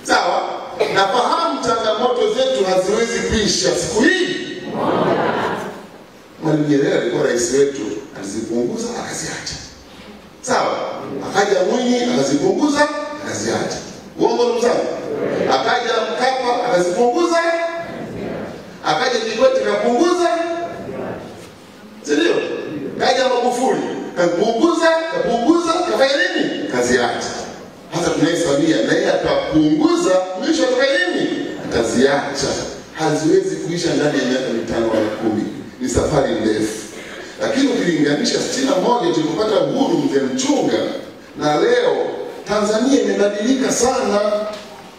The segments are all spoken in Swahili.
Sawa? Nafahamu changamoto zetu haziwezi kuisha siku hii. Mwalimu Nyerere alikuwa rais wetu, alizipunguza akaziacha. Sawa? Akaja Mwinyi akazipunguza akaziacha. Uongo ndugu zangu? Akaja Mkapa akazipunguza, akaja Kikwete akapunguza. Ndio? Kaja Magufuli kapunguza, kafanya nini? Kaziacha. Hata tunahesabia na yeye atapunguza, mwisho atafanya nini? Ataziacha. Haziwezi kuisha ndani ya miaka 5 wala 10. Ni safari ndefu. Lakini ukilinganisha 61 tulipopata uhuru mzee Mchunga na leo, Tanzania imebadilika sana.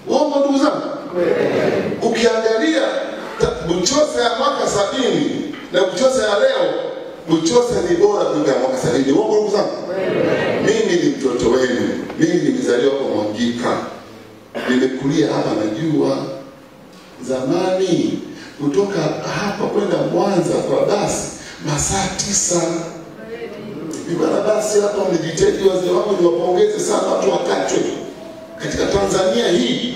Uongo ndugu zangu? Ukiangalia Buchosa ya mwaka 70 na Buchosa ya leo, Buchosa ni bora kuliko ya mwaka 70. Uongo ndugu zangu? Mimi ni mtoto wenu. Mimi nimezaliwa kwa Mwangika. Nimekulia hapa, najua zamani kutoka hapa kwenda Mwanza kwa basi masaa 9. Nibana basi hapa mnijitetea, wazee wangu niwapongeze sana watu wakachwe. Katika Tanzania hii,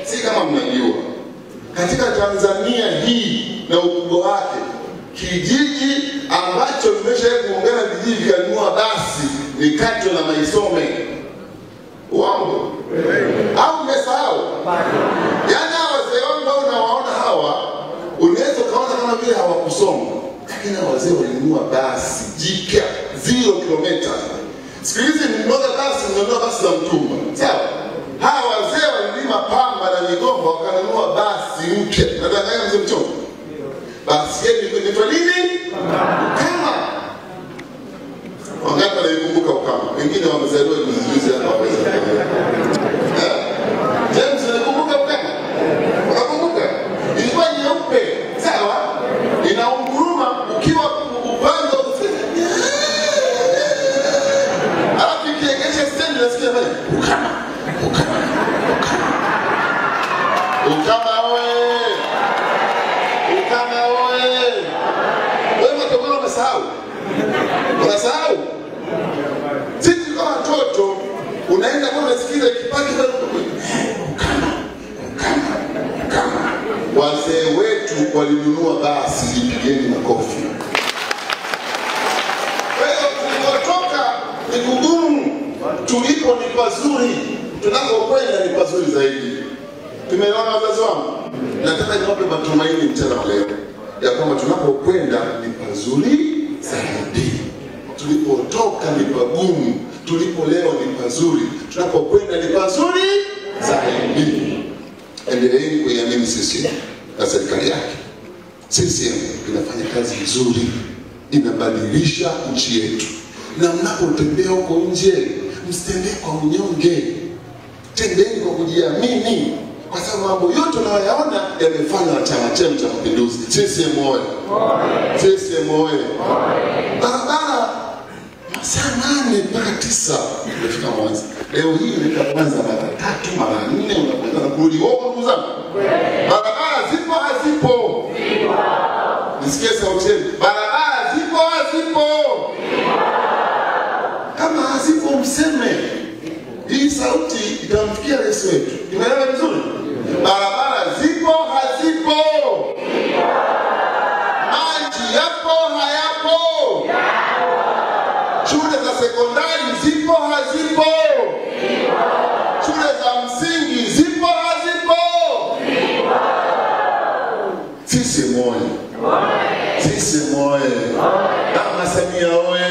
si kama mnajua, katika Tanzania hii na ukubwa wake, kijiji ambacho kimeshawahi kuungana vijiji vyanunua basi ni Katwe na Maisome. Uongo? Au mmesahau? Yaani wazee wangu unawaona hawa, unaweza kaona kama vile hawakusoma, lakini wazee walinunua basi jipya 0 kilomita. Siku hizi mmoja basi mnunua basi za mtumba. Sawa? Hawa wazee walilima Pamba na Migomba wakanunua basi mpya. Nadhani mzee Mchongo. Basi yeye inaitwa nini? Kama. Wangapi wanaikumbuka Ukama? Wengine wamezaliwa juzi hapa waweza. James anakumbuka Ukama? Unakumbuka? Ilikuwa nyeupe. Sawa? Inaunguruma ukiwa upande wa alafu ikiegesha stendi nasikia pale Ukama. Ukama oye! Ukama oye! Wewe matokeo umesahau? Unasahau? Sisi kama watoto unaenda kwa unasikiza kipaki pale Ukama. Wazee wetu walinunua basi, jipigeni makofi. Wewe tulipotoka ni kugumu, tulipo ni pazuri, tunapokwenda ni pazuri zaidi. Tumeona wazazi wangu? Nataka niwape matumaini mchana leo ya kwamba tunapokwenda ni pazuri zaidi. Tulipotoka ni pagumu, tulipo leo ni pazuri, tunapokwenda ni pazuri zaidi. Endeleeni kuiamini sisi na serikali yake. Sisi inafanya kazi nzuri, inabadilisha nchi yetu. Na mnapotembea huko nje, msitembee kwa unyonge. Tembeni kwa kujiamini, kwa sababu mambo yote unayoyaona yamefanywa na Chama chetu cha Mapinduzi. CCM oyee! CCM oyee! Barabara masaa 8 mpaka 9 umefika Mwanza. Leo hii unaenda Mwanza mara 3 mara 4 unakwenda na kurudi. Wao ndugu zangu, barabara zipo hazipo? Zipo. Nisikie sauti yenu. Barabara zipo hazipo? Kama hazipo mseme. Hii sauti itamfikia rais wetu. Tumeelewa vizuri? Barabara zipo hazipo? Maji yapo hayapo? Shule za sekondari zipo hazipo? Shule za msingi zipo hazipo? Sisi moyo. Sisi moyo. Mama Samia oye!